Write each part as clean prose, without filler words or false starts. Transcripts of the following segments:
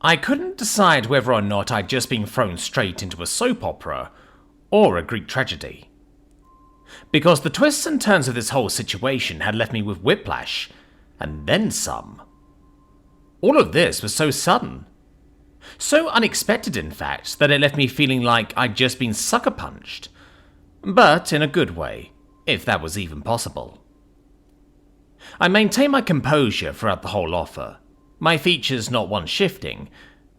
I couldn't decide whether or not I'd just been thrown straight into a soap opera or a Greek tragedy. Because the twists and turns of this whole situation had left me with whiplash, and then some. All of this was so sudden. So unexpected, in fact, that it left me feeling like I'd just been sucker punched. But in a good way, if that was even possible. I maintained my composure throughout the whole offer, my features not once shifting,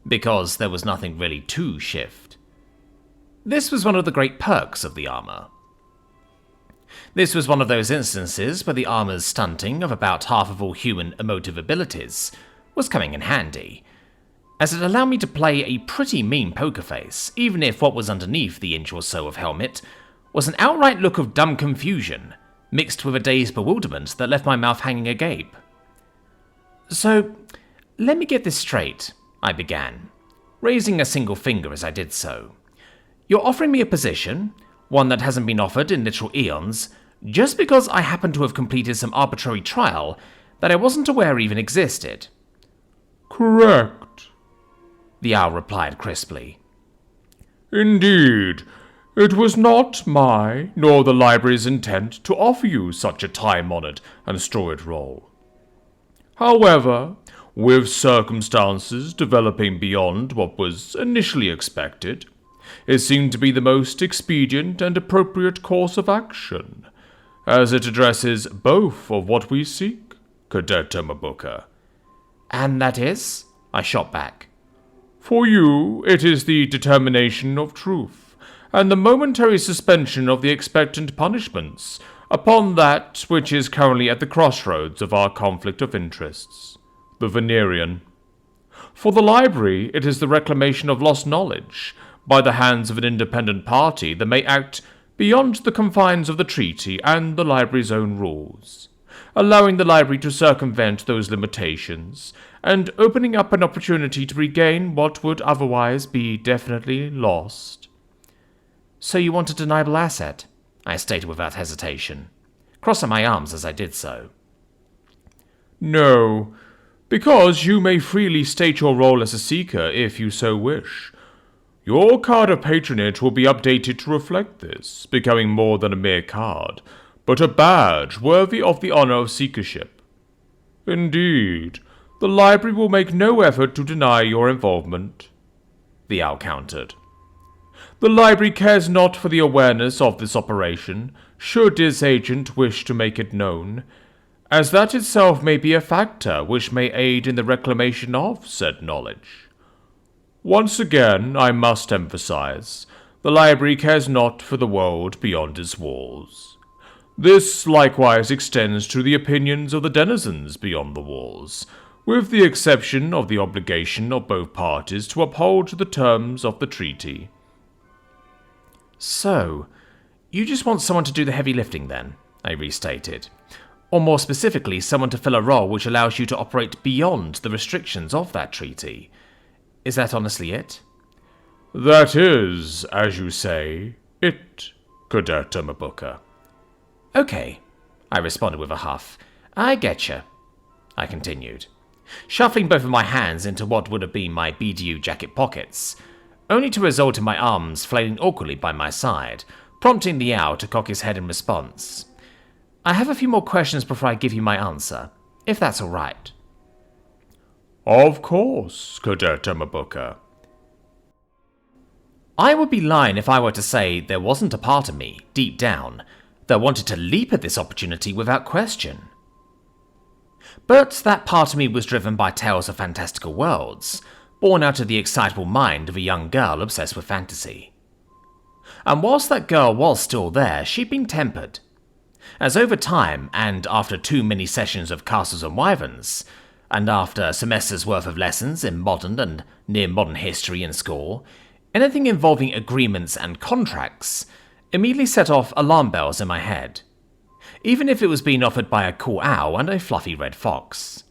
because there was nothing really to shift. This was one of the great perks of the armor. This was one of those instances where the armor's stunting of about half of all human emotive abilities was coming in handy, as it allowed me to play a pretty mean poker face, even if what was underneath the inch or so of helmet was an outright look of dumb confusion, mixed with a dazed bewilderment that left my mouth hanging agape. So, let me get this straight, I began, raising a single finger as I did so. You're offering me a position, one that hasn't been offered in literal eons, just because I happen to have completed some arbitrary trial that I wasn't aware even existed. Correct, the owl replied crisply. Indeed, it was not my nor the library's intent to offer you such a time-honored and storied role. However, with circumstances developing beyond what was initially expected, it seemed to be the most expedient and appropriate course of action, as it addresses both of what we seek, Cadet Tomobuka. And that is? I shot back. For you, it is the determination of truth, and the momentary suspension of the expectant punishments upon that which is currently at the crossroads of our conflict of interests, the Venerian. For the library, it is the reclamation of lost knowledge, by the hands of an independent party that may act beyond the confines of the treaty and the library's own rules, allowing the library to circumvent those limitations, and opening up an opportunity to regain what would otherwise be definitely lost. So you want a deniable asset? I stated without hesitation, crossing my arms as I did so. No, because you may freely state your role as a seeker if you so wish. Your card of patronage will be updated to reflect this, becoming more than a mere card, but a badge worthy of the honor of seekership. Indeed, the library will make no effort to deny your involvement, the owl countered. The library cares not for the awareness of this operation, should its agent wish to make it known, as that itself may be a factor which may aid in the reclamation of said knowledge. Once again, I must emphasize, the library cares not for the world beyond its walls. This likewise extends to the opinions of the denizens beyond the walls, with the exception of the obligation of both parties to uphold the terms of the treaty. So, you just want someone to do the heavy lifting then, I restated. Or more specifically, someone to fill a role which allows you to operate beyond the restrictions of that treaty. Is that honestly it? That is, as you say, it, Cadet Tomobuka. Okay, I responded with a huff. I getcha, I continued, shuffling both of my hands into what would have been my BDU jacket pockets, only to result in my arms flailing awkwardly by my side, prompting the owl to cock his head in response. I have a few more questions before I give you my answer, if that's all right. Of course, Cadet Tomobuka. I would be lying if I were to say there wasn't a part of me, deep down, that wanted to leap at this opportunity without question. But that part of me was driven by tales of fantastical worlds, born out of the excitable mind of a young girl obsessed with fantasy. And whilst that girl was still there, she'd been tempered. As over time, and after too many sessions of Castles and Wyverns, and after semesters' worth of lessons in modern and near-modern history in school, anything involving agreements and contracts immediately set off alarm bells in my head, even if it was being offered by a cool owl and a fluffy red fox.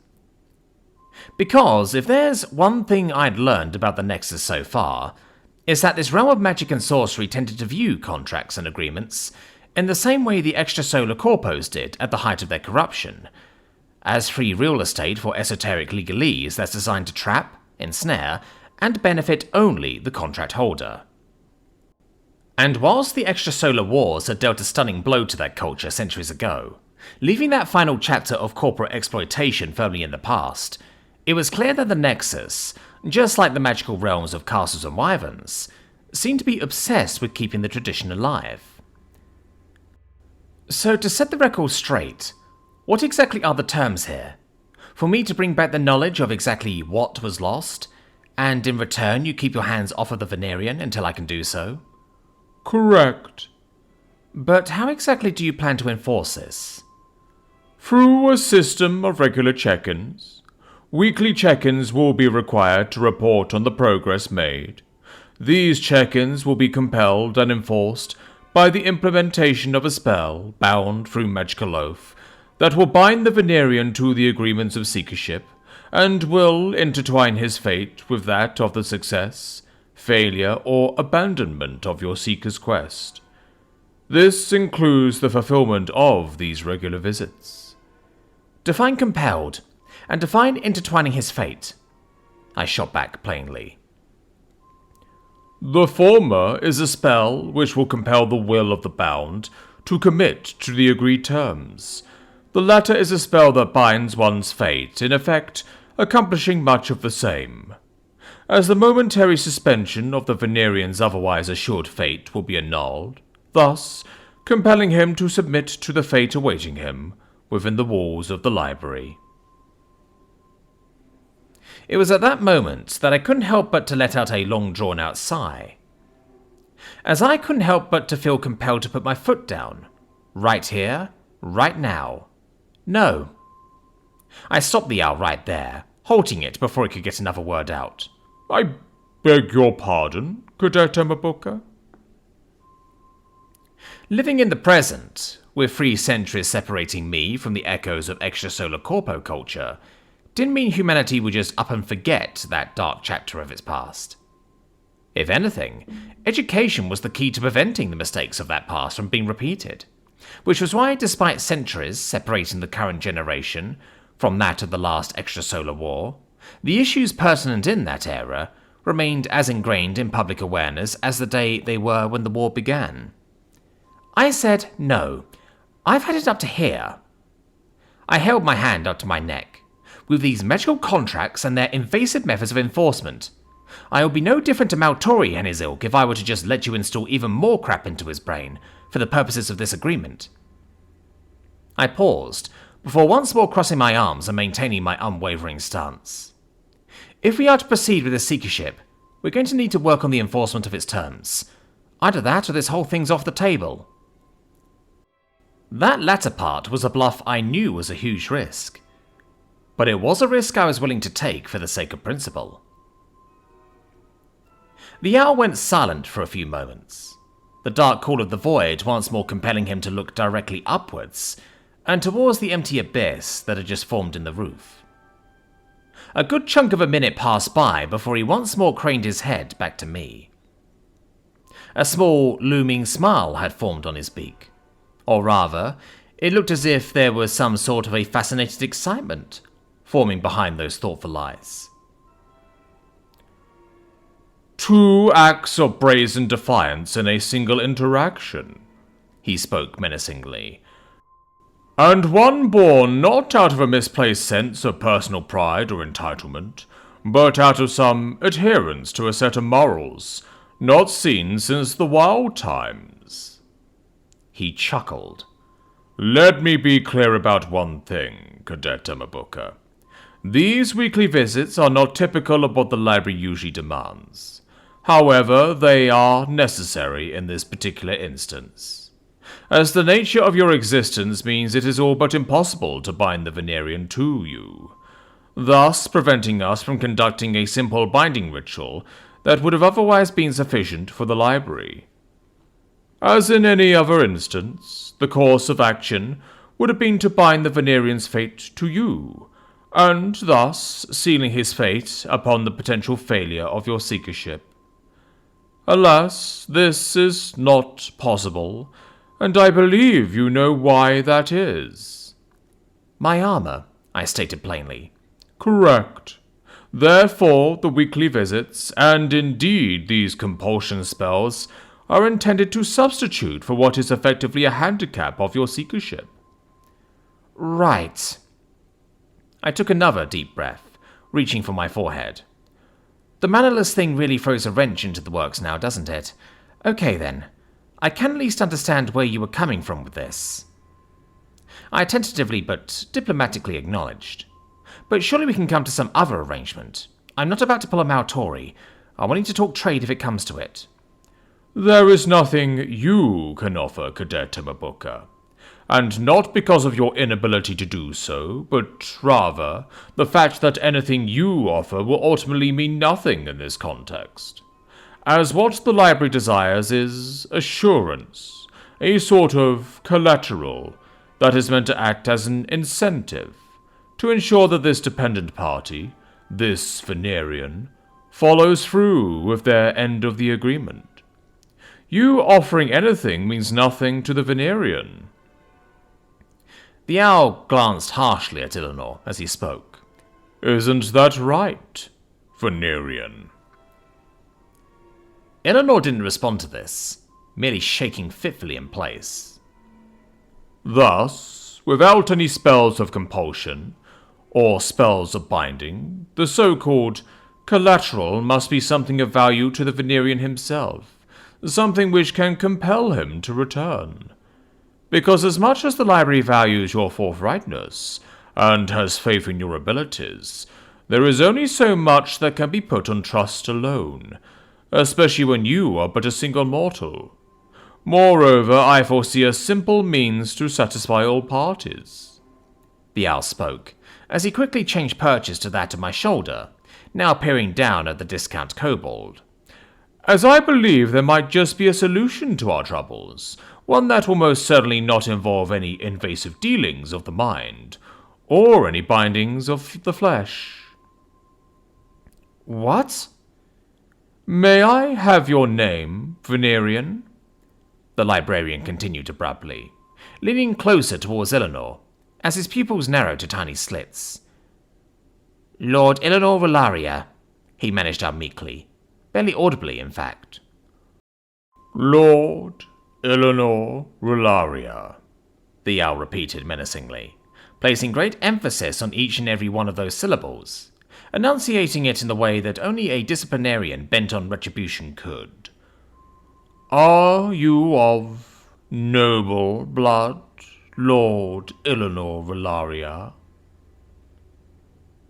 Because if there's one thing I'd learned about the Nexus so far, it's that this realm of magic and sorcery tended to view contracts and agreements in the same way the extrasolar corpos did at the height of their corruption, as free real estate for esoteric legalese that's designed to trap, ensnare, and benefit only the contract holder. And whilst the extrasolar wars had dealt a stunning blow to that culture centuries ago, leaving that final chapter of corporate exploitation firmly in the past, it was clear that the Nexus, just like the magical realms of castles and wyverns, seemed to be obsessed with keeping the tradition alive. So to set the record straight, what exactly are the terms here? For me to bring back the knowledge of exactly what was lost, and in return you keep your hands off of the Venerian until I can do so? Correct. But how exactly do you plan to enforce this? Through a system of regular check-ins. Weekly check-ins will be required to report on the progress made. These check-ins will be compelled and enforced by the implementation of a spell bound through magical oath that will bind the Venerian to the agreements of seekership and will intertwine his fate with that of the success, failure, or abandonment of your seeker's quest. This includes the fulfillment of these regular visits. Define compelled, and define intertwining his fate. I shot back plainly. The former is a spell which will compel the will of the bound to commit to the agreed terms. The latter is a spell that binds one's fate, in effect, accomplishing much of the same. As the momentary suspension of the Venerian's otherwise assured fate will be annulled, thus compelling him to submit to the fate awaiting him within the walls of the library. It was at that moment that I couldn't help but to let out a long drawn-out sigh, as I couldn't help but to feel compelled to put my foot down, right here, right now. No. I stopped the owl right there, halting it before it could get another word out. I beg your pardon, Cadet Emabuka? Living in the present, with 3 centuries separating me from the echoes of extrasolar corpo culture, didn't mean humanity would just up and forget that dark chapter of its past. If anything, education was the key to preventing the mistakes of that past from being repeated, which was why, despite centuries separating the current generation from that of the last extrasolar war, the issues pertinent in that era remained as ingrained in public awareness as the day they were when the war began. I said, no, I've had it up to here. I held my hand up to my neck. With these magical contracts and their invasive methods of enforcement, I would be no different to Maltori and his ilk if I were to just let you install even more crap into his brain for the purposes of this agreement. I paused, before once more crossing my arms and maintaining my unwavering stance. If we are to proceed with the seekership, we're going to need to work on the enforcement of its terms. Either that or this whole thing's off the table. That latter part was a bluff I knew was a huge risk. But it was a risk I was willing to take for the sake of principle. The owl went silent for a few moments, the dark call of the void once more compelling him to look directly upwards and towards the empty abyss that had just formed in the roof. A good chunk of a minute passed by before he once more craned his head back to me. A small, looming smile had formed on his beak, or rather, it looked as if there was some sort of a fascinated excitement forming behind those thoughtful eyes. 2 acts of brazen defiance in a single interaction, he spoke menacingly. And one born not out of a misplaced sense of personal pride or entitlement, but out of some adherence to a set of morals not seen since the wild times. He chuckled. Let me be clear about one thing, Cadet Emabuka. These weekly visits are not typical of what the library usually demands. However, they are necessary in this particular instance, as the nature of your existence means it is all but impossible to bind the Venerian to you, thus preventing us from conducting a simple binding ritual that would have otherwise been sufficient for the library. As in any other instance, the course of action would have been to bind the Venerian's fate to you, and thus sealing his fate upon the potential failure of your seekership. Alas, this is not possible, and I believe you know why that is. My armor, I stated plainly. Correct. Therefore, the weekly visits, and indeed these compulsion spells, are intended to substitute for what is effectively a handicap of your seekership. Right. I took another deep breath, reaching for my forehead. The mannerless thing really throws a wrench into the works now, doesn't it? Okay then. I can at least understand where you were coming from with this. I tentatively but diplomatically acknowledged. But surely we can come to some other arrangement. I'm not about to pull a Mautori. I'm willing to talk trade if it comes to it. There is nothing you can offer, Cadet Temabuka. And not because of your inability to do so, but rather the fact that anything you offer will ultimately mean nothing in this context. As what the library desires is assurance, a sort of collateral that is meant to act as an incentive to ensure that this dependent party, this Venerian, follows through with their end of the agreement. You offering anything means nothing to the Venerian. The owl glanced harshly at Eleanor as he spoke. Isn't that right, Venerian? Eleanor didn't respond to this, merely shaking fitfully in place. Thus, without any spells of compulsion, or spells of binding, the so-called collateral must be something of value to the Venerian himself, something which can compel him to return. Because as much as the library values your forthrightness, and has faith in your abilities, there is only so much that can be put on trust alone, especially when you are but a single mortal. Moreover, I foresee a simple means to satisfy all parties. The owl spoke, as he quickly changed perches to that of my shoulder, now peering down at the discount kobold. As I believe there might just be a solution to our troubles, one that will most certainly not involve any invasive dealings of the mind, or any bindings of the flesh. What? May I have your name, Venerian? The librarian continued abruptly, leaning closer towards Eleanor, as his pupils narrowed to tiny slits. Lord Eleanor Velaria, he managed out meekly, barely audibly, in fact. Lord Eleanor Velaria, the owl repeated menacingly, placing great emphasis on each and every one of those syllables, enunciating it in the way that only a disciplinarian bent on retribution could. Are you of noble blood, Lord Eleanor Velaria?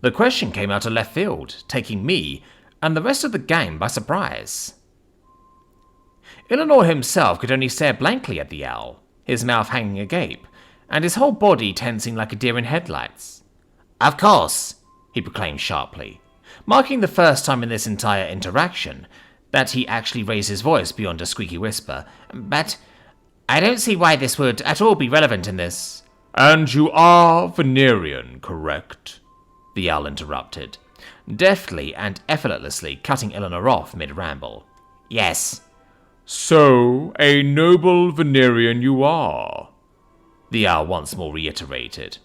The question came out of left field, taking me and the rest of the gang by surprise. Eleanor himself could only stare blankly at the owl, his mouth hanging agape, and his whole body tensing like a deer in headlights. Of course, he proclaimed sharply, marking the first time in this entire interaction that he actually raised his voice beyond a squeaky whisper. But I don't see why this would at all be relevant in this. And you are Venerian, correct? The owl interrupted, deftly and effortlessly cutting Eleanor off mid-ramble. Yes. So, a noble Venerian you are, the owl once more reiterated,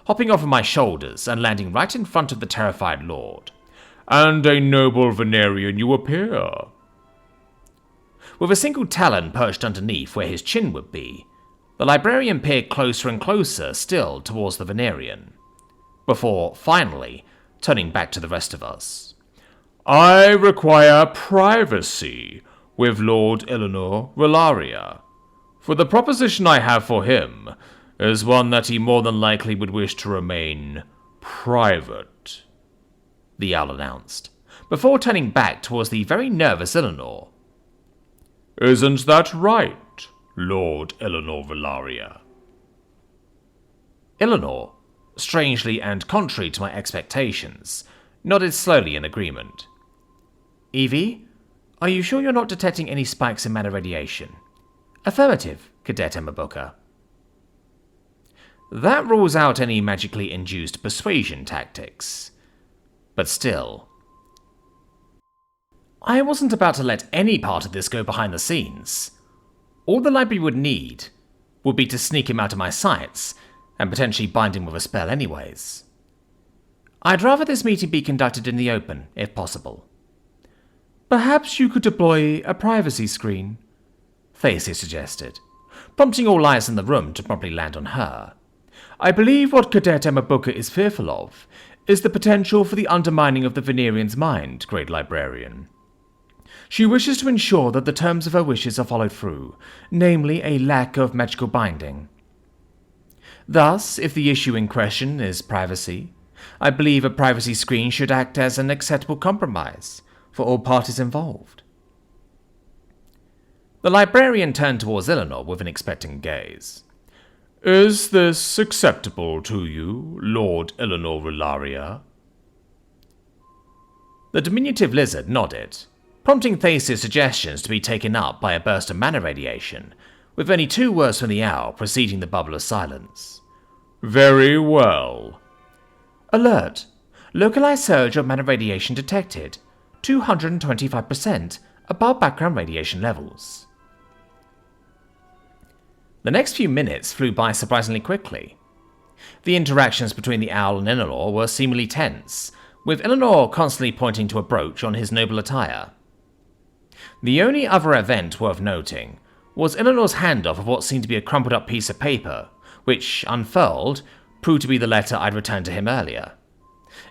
hopping over my shoulders and landing right in front of the terrified lord. And a noble Venerian you appear. With a single talon perched underneath where his chin would be, the librarian peered closer and closer still towards the Venerian, before, finally, turning back to the rest of us. I require privacy with Lord Eleanor Velaria, for the proposition I have for him is one that he more than likely would wish to remain private, the owl announced, before turning back towards the very nervous Eleanor. Isn't that right, Lord Eleanor Velaria? Eleanor, strangely and contrary to my expectations, nodded slowly in agreement. Evie, are you sure you're not detecting any spikes in mana radiation? Affirmative, Cadet Temabuka. That rules out any magically induced persuasion tactics. But still, I wasn't about to let any part of this go behind the scenes. All the library would need would be to sneak him out of my sights and potentially bind him with a spell anyways. I'd rather this meeting be conducted in the open, if possible. Perhaps you could deploy a privacy screen, Thacia suggested, prompting all eyes in the room to promptly land on her. I believe what Cadet Emabuka is fearful of is the potential for the undermining of the Venerian's mind, Great Librarian. She wishes to ensure that the terms of her wishes are followed through, namely a lack of magical binding. Thus, if the issue in question is privacy, I believe a privacy screen should act as an acceptable compromise for all parties involved. The librarian turned towards Eleanor with an expectant gaze. Is this acceptable to you, Lord Eleanor Rellaria? The diminutive lizard nodded, prompting Thacia's suggestions to be taken up by a burst of mana radiation, with only 2 words from the owl preceding the bubble of silence. Very well. Alert! Localized surge of mana radiation detected. 225% above background radiation levels. The next few minutes flew by surprisingly quickly. The interactions between the owl and Eleanor were seemingly tense, with Eleanor constantly pointing to a brooch on his noble attire. The only other event worth noting was Eleanor's handoff of what seemed to be a crumpled up piece of paper, which, unfurled, proved to be the letter I'd returned to him earlier.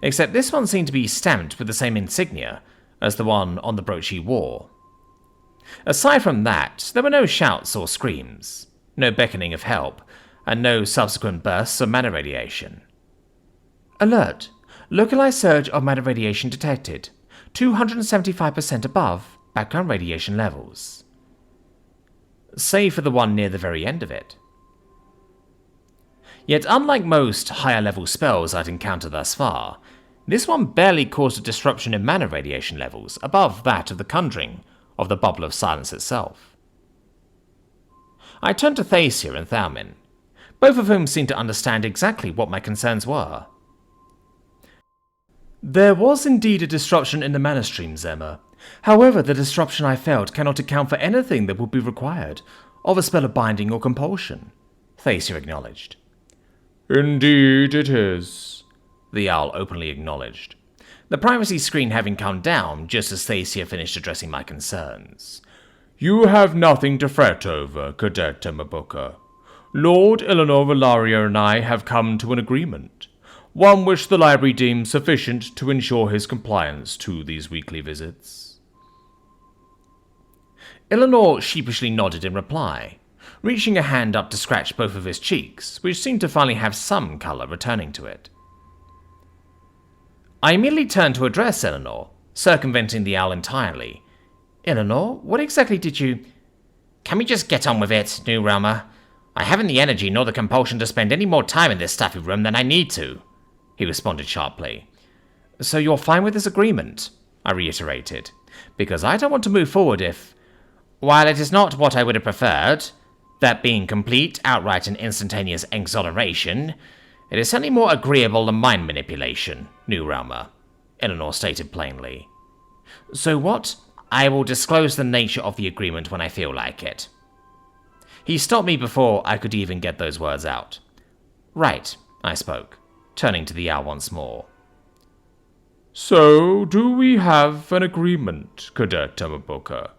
Except this one seemed to be stamped with the same insignia as the one on the brooch he wore. Aside from that, there were no shouts or screams, no beckoning of help, and no subsequent bursts of mana radiation. Alert! Localized surge of mana radiation detected. 275% above background radiation levels. Save for the one near the very end of it. Yet unlike most higher-level spells I'd encountered thus far, this one barely caused a disruption in mana radiation levels above that of the conjuring of the Bubble of Silence itself. I turned to Thacia and Thalmin, both of whom seemed to understand exactly what my concerns were. There was indeed a disruption in the mana stream, Zemma. However, the disruption I felt cannot account for anything that would be required of a spell of binding or compulsion, Thacia acknowledged. Indeed it is, the owl openly acknowledged, the privacy screen having come down just as Thacia finished addressing my concerns. You have nothing to fret over, Cadet Emabuka. Lord Eleanor Rellaria and I have come to an agreement, one which the library deems sufficient to ensure his compliance to these weekly visits. Eleanor sheepishly nodded in reply, reaching a hand up to scratch both of his cheeks, which seemed to finally have some colour returning to it. I immediately turned to address Eleanor, circumventing the owl entirely. Eleanor, what exactly did you... Can we just get on with it, New Realmer? I haven't the energy nor the compulsion to spend any more time in this stuffy room than I need to, he responded sharply. So you're fine with this agreement? I reiterated, because I don't want to move forward if... While it is not what I would have preferred, that being complete, outright and instantaneous exoneration, it is certainly more agreeable than mind manipulation, New Realmer, Eleanor stated plainly. So what? I will disclose the nature of the agreement when I feel like it. He stopped me before I could even get those words out. Right, I spoke, turning to the owl once more. So, do we have an agreement, Cadet Emabuka?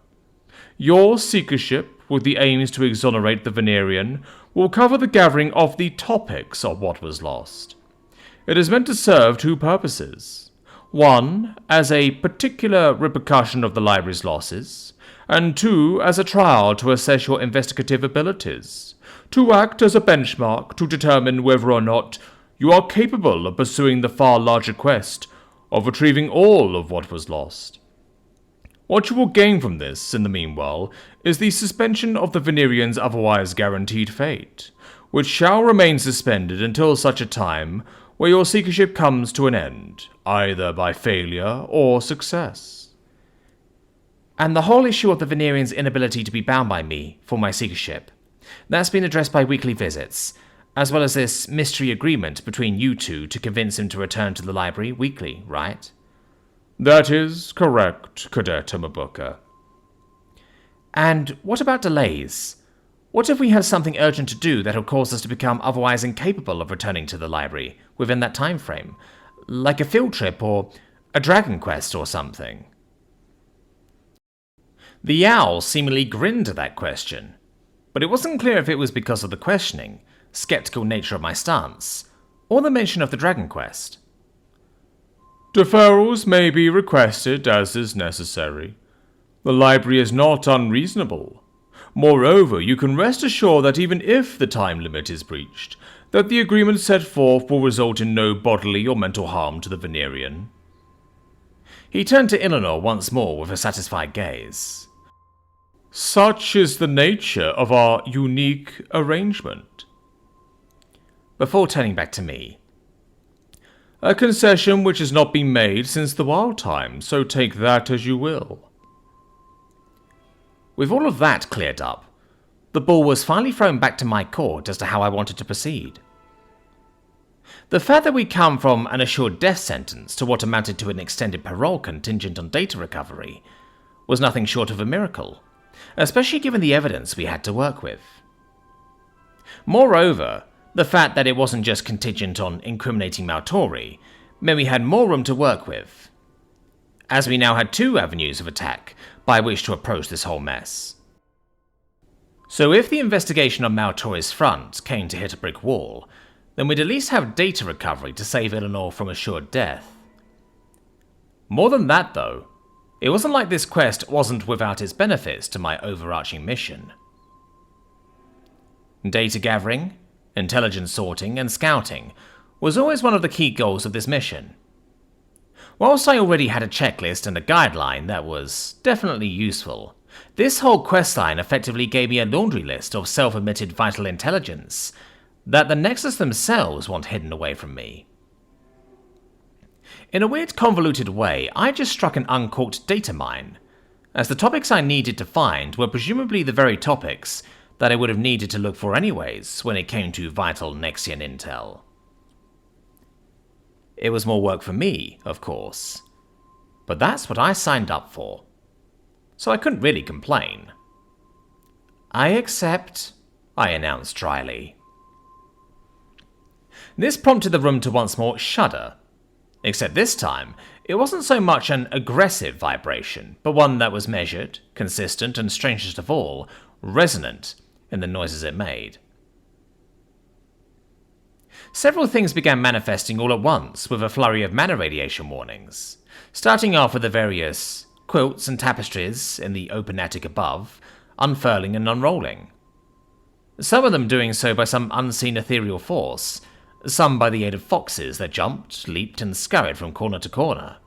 Your seekership, with the aims to exonerate the Venerian, will cover the gathering of the topics of what was lost. It is meant to serve 2 purposes. 1, as a particular repercussion of the library's losses, and 2, as a trial to assess your investigative abilities, to act as a benchmark to determine whether or not you are capable of pursuing the far larger quest of retrieving all of what was lost. What you will gain from this, in the meanwhile, is the suspension of the Venerian's otherwise guaranteed fate, which shall remain suspended until such a time where your seekership comes to an end, either by failure or success. And the whole issue of the Venerian's inability to be bound by me for my seekership, that's been addressed by weekly visits, as well as this mystery agreement between you two to convince him to return to the library weekly, right? That is correct, Cadet Emabuka. And what about delays? What if we have something urgent to do that will cause us to become otherwise incapable of returning to the library within that time frame? Like a field trip or a dragon quest or something? The owl seemingly grinned at that question, but it wasn't clear if it was because of the questioning, skeptical nature of my stance, or the mention of the dragon quest. Deferrals may be requested as is necessary. The library is not unreasonable. Moreover, you can rest assured that even if the time limit is breached, that the agreement set forth will result in no bodily or mental harm to the Venerian. He turned to Eleanor once more with a satisfied gaze. Such is the nature of our unique arrangement. Before turning back to me. A concession which has not been made since the wild time, so take that as you will. With all of that cleared up, the ball was finally thrown back to my court as to how I wanted to proceed. The fact that we'd come from an assured death sentence to what amounted to an extended parole contingent on data recovery was nothing short of a miracle, especially given the evidence we had to work with. Moreover, the fact that it wasn't just contingent on incriminating Maltori meant we had more room to work with, as we now had 2 avenues of attack by which to approach this whole mess. So if the investigation on Maltori's front came to hit a brick wall, then we'd at least have data recovery to save Eleanor from assured death. More than that though, it wasn't like this quest wasn't without its benefits to my overarching mission. Data gathering, intelligence sorting, and scouting was always one of the key goals of this mission. Whilst I already had a checklist and a guideline that was definitely useful, this whole questline effectively gave me a laundry list of self-admitted vital intelligence that the Nexus themselves want hidden away from me. In a weird convoluted way, I just struck an uncorked data mine, as the topics I needed to find were presumably the very topics that I would have needed to look for anyways when it came to vital Nexian intel. It was more work for me, of course, but that's what I signed up for, so I couldn't really complain. I accept, I announced dryly. This prompted the room to once more shudder, except this time it wasn't so much an aggressive vibration, but one that was measured, consistent, and strangest of all, resonant in the noises it made. Several things began manifesting all at once with a flurry of mana radiation warnings, starting off with the various quilts and tapestries in the open attic above, unfurling and unrolling. Some of them doing so by some unseen ethereal force, some by the aid of foxes that jumped, leaped, and scurried from corner to corner.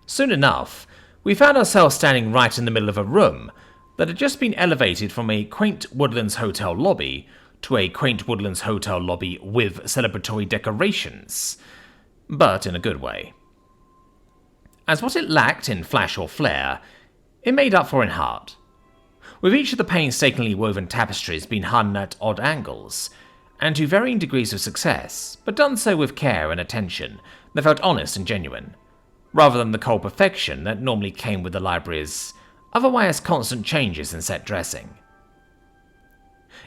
Soon enough, we found ourselves standing right in the middle of a room that had just been elevated from a quaint Woodlands hotel lobby to a quaint Woodlands hotel lobby with celebratory decorations, but in a good way. As what it lacked in flash or flare, it made up for in heart, with each of the painstakingly woven tapestries being hung at odd angles, and to varying degrees of success, but done so with care and attention that felt honest and genuine, rather than the cold perfection that normally came with the library's otherwise constant changes in set dressing.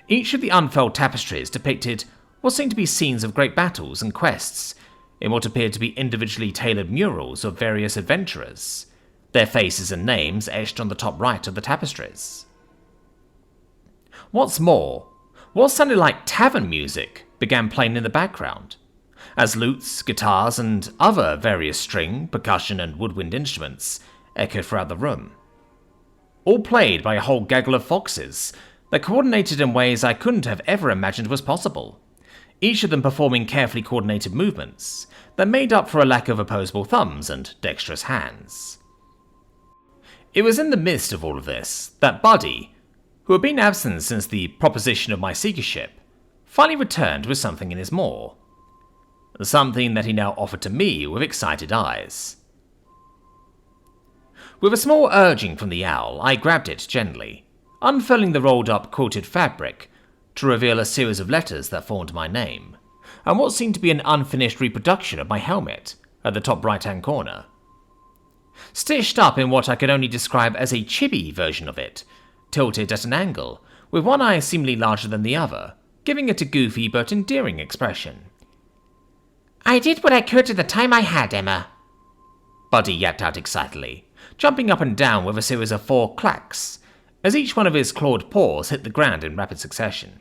Each of the unfurled tapestries depicted what seemed to be scenes of great battles and quests in what appeared to be individually tailored murals of various adventurers, their faces and names etched on the top right of the tapestries. What's more, what sounded like tavern music began playing in the background, as lutes, guitars, and other various string, percussion, and woodwind instruments echoed throughout the room, all played by a whole gaggle of foxes that coordinated in ways I couldn't have ever imagined was possible, each of them performing carefully coordinated movements that made up for a lack of opposable thumbs and dexterous hands. It was in the midst of all of this that Buddy, who had been absent since the proposition of my seekership, finally returned with something in his maw. Something that he now offered to me with excited eyes. With a small urging from the owl, I grabbed it gently, unfurling the rolled-up quilted fabric to reveal a series of letters that formed my name, and what seemed to be an unfinished reproduction of my helmet at the top right-hand corner. Stitched up in what I could only describe as a chibi version of it, tilted at an angle, with one eye seemingly larger than the other, giving it a goofy but endearing expression. I did what I could in the time I had, Emma, Buddy yapped out excitedly, jumping up and down with a series of 4 clacks, as each one of his clawed paws hit the ground in rapid succession.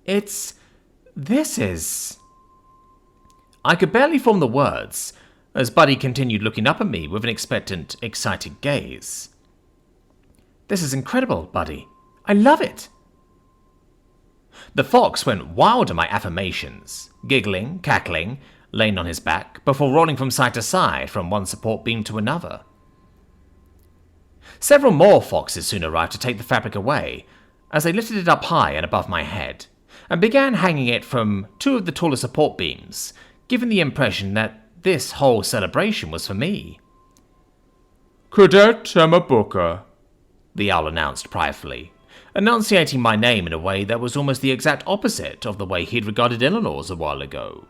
This is... I could barely form the words, as Buddy continued looking up at me with an expectant, excited gaze. This is incredible, Buddy. I love it. The fox went wild at my affirmations, giggling, cackling, laying on his back, before rolling from side to side from one support beam to another. Several more foxes soon arrived to take the fabric away, as they lifted it up high and above my head, and began hanging it from 2 of the taller support beams, giving the impression that this whole celebration was for me. Cadet Emma Booker, the owl announced pridefully, enunciating my name in a way that was almost the exact opposite of the way he'd regarded Eleanor's a while ago.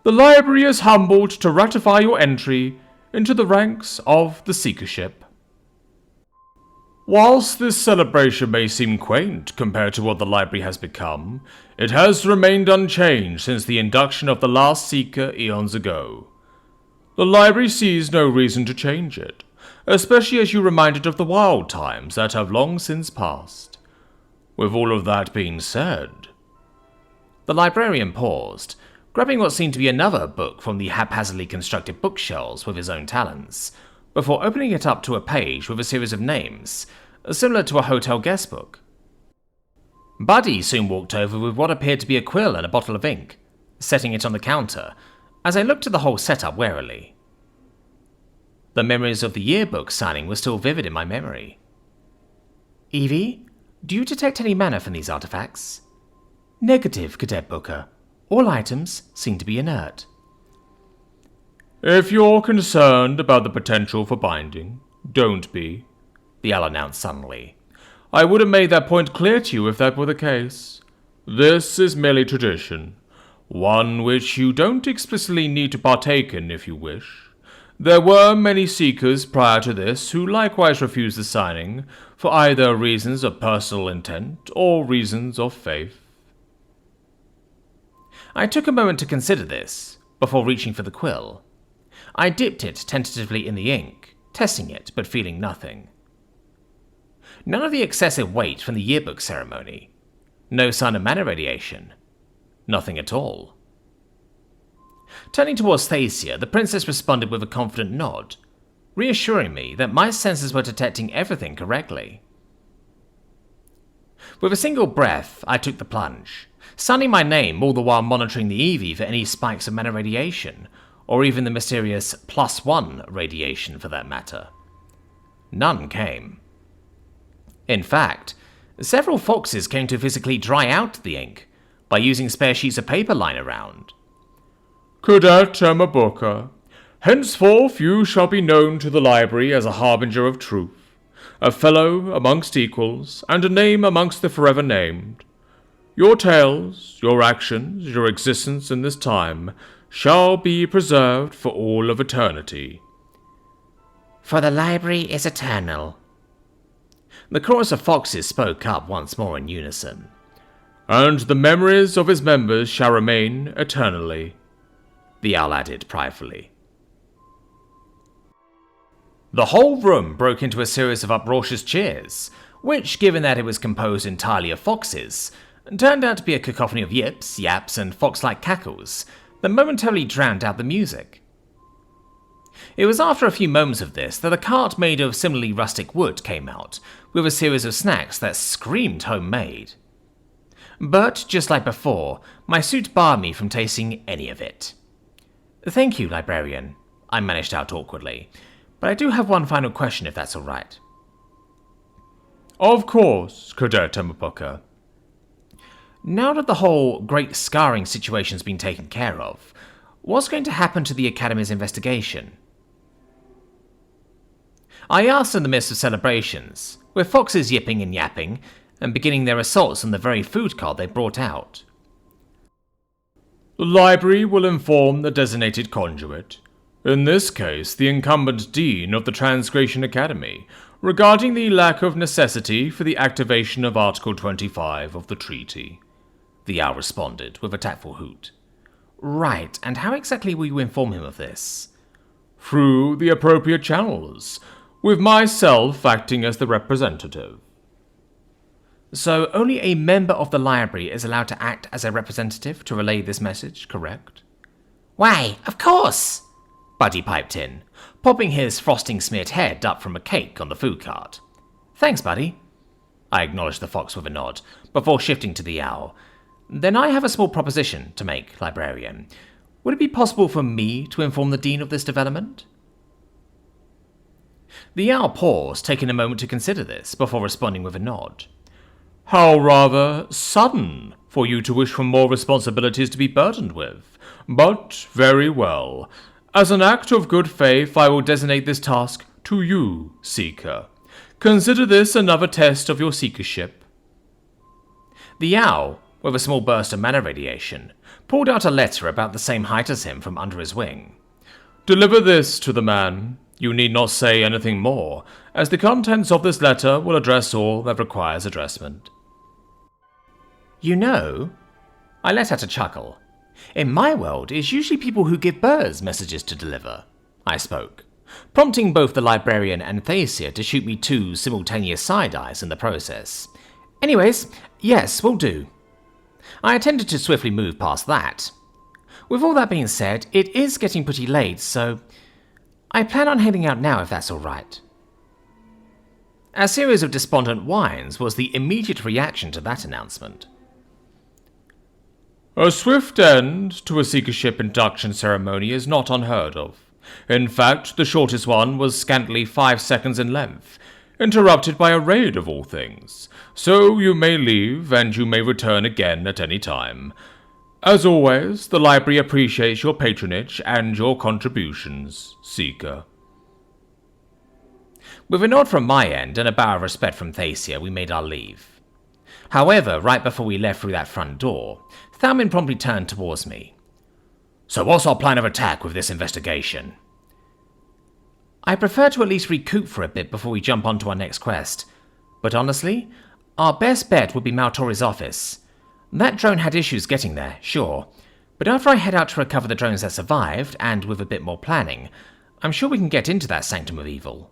The library is humbled to ratify your entry into the ranks of the Seekership. Whilst this celebration may seem quaint compared to what the library has become, it has remained unchanged since the induction of the last Seeker eons ago. The library sees no reason to change it, especially as you reminded of the wild times that have long since passed. With all of that being said... The librarian paused, grabbing what seemed to be another book from the haphazardly constructed bookshelves with his own talons, before opening it up to a page with a series of names, similar to a hotel guest book. Buddy soon walked over with what appeared to be a quill and a bottle of ink, setting it on the counter, as I looked at the whole setup warily. The memories of the yearbook signing were still vivid in my memory. Evie, do you detect any mana from these artifacts? Negative, Cadet Booker. All items seem to be inert. If you're concerned about the potential for binding, don't be, the owl announced suddenly. I would have made that point clear to you if that were the case. This is merely tradition, one which you don't explicitly need to partake in if you wish. There were many seekers prior to this who likewise refused the signing for either reasons of personal intent or reasons of faith. I took a moment to consider this, before reaching for the quill. I dipped it tentatively in the ink, testing it, but feeling nothing. None of the excessive weight from the yearbook ceremony. No sign of mana radiation. Nothing at all. Turning towards Thacia, the princess responded with a confident nod, reassuring me that my senses were detecting everything correctly. With a single breath, I took the plunge, signing my name all the while monitoring the Evie for any spikes of mana radiation, or even the mysterious +1 radiation for that matter. None came. In fact, several foxes came to physically dry out the ink by using spare sheets of paper lying around. Cadet Emma Booker, henceforth you shall be known to the library as a Harbinger of Truth, a fellow amongst equals, and a name amongst the forever named. Your tales, your actions, your existence in this time shall be preserved for all of eternity. For the library is eternal. The chorus of foxes spoke up once more in unison. And the memories of its members shall remain eternally, the owl added pridefully. The whole room broke into a series of uproarious cheers, which, given that it was composed entirely of foxes, turned out to be a cacophony of yips, yaps, and fox-like cackles that momentarily drowned out the music. It was after a few moments of this that a cart made of similarly rustic wood came out, with a series of snacks that screamed homemade. But, just like before, my suit barred me from tasting any of it. Thank you, librarian, I managed out awkwardly, but I do have one final question if that's all right. Of course, Cadet Emma Booker. Now that the whole great scarring situation's been taken care of, what's going to happen to the Academy's investigation? I asked in the midst of celebrations, with foxes yipping and yapping, and beginning their assaults on the very food cart they brought out. The library will inform the designated conduit, in this case the incumbent dean of the Transgration Academy, regarding the lack of necessity for the activation of Article 25 of the treaty. The owl responded with a tactful hoot. Right, and how exactly will you inform him of this? Through the appropriate channels, with myself acting as the representative. So only a member of the library is allowed to act as a representative to relay this message, correct? Why, of course! Buddy piped in, popping his frosting-smeared head up from a cake on the food cart. Thanks, Buddy. I acknowledged the fox with a nod, before shifting to the owl. Then I have a small proposition to make, librarian. Would it be possible for me to inform the dean of this development? The owl paused, taking a moment to consider this, before responding with a nod. How rather sudden for you to wish for more responsibilities to be burdened with. But very well. As an act of good faith, I will designate this task to you, Seeker. Consider this another test of your seekership. The owl, with a small burst of mana radiation, pulled out a letter about the same height as him from under his wing. Deliver this to the man. You need not say anything more, as the contents of this letter will address all that requires addressment. You know, I let out a chuckle. In my world, it's usually people who give birds messages to deliver. I spoke, prompting both the librarian and Thacia to shoot me 2 simultaneous side-eyes in the process. Anyways, yes, will do. I attempted to swiftly move past that. With all that being said, it is getting pretty late, so I plan on heading out now if that's alright. A series of despondent whines was the immediate reaction to that announcement. A swift end to a seekership induction ceremony is not unheard of. In fact, the shortest one was scantily 5 seconds in length, interrupted by a raid of all things. So you may leave, and you may return again at any time. As always, the library appreciates your patronage and your contributions, Seeker. With a nod from my end and a bow of respect from Thacia, we made our leave. However, right before we left through that front door, Thalmin promptly turned towards me. So what's our plan of attack with this investigation? I prefer to at least recoup for a bit before we jump onto our next quest. But honestly, our best bet would be Maltori's office. That drone had issues getting there, sure. But after I head out to recover the drones that survived, and with a bit more planning, I'm sure we can get into that Sanctum of Evil.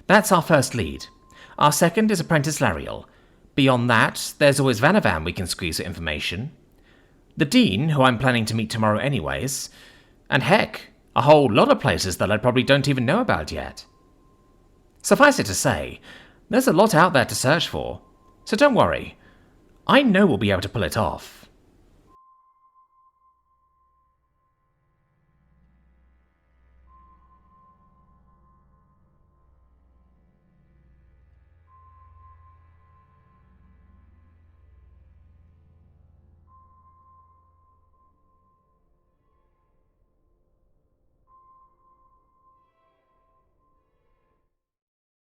That's our first lead. Our second is Apprentice Lariel. Beyond that, there's always Vanavan we can squeeze for information. The Dean, who I'm planning to meet tomorrow anyways. And heck, a whole lot of places that I probably don't even know about yet. Suffice it to say, there's a lot out there to search for. So don't worry. I know we'll be able to pull it off.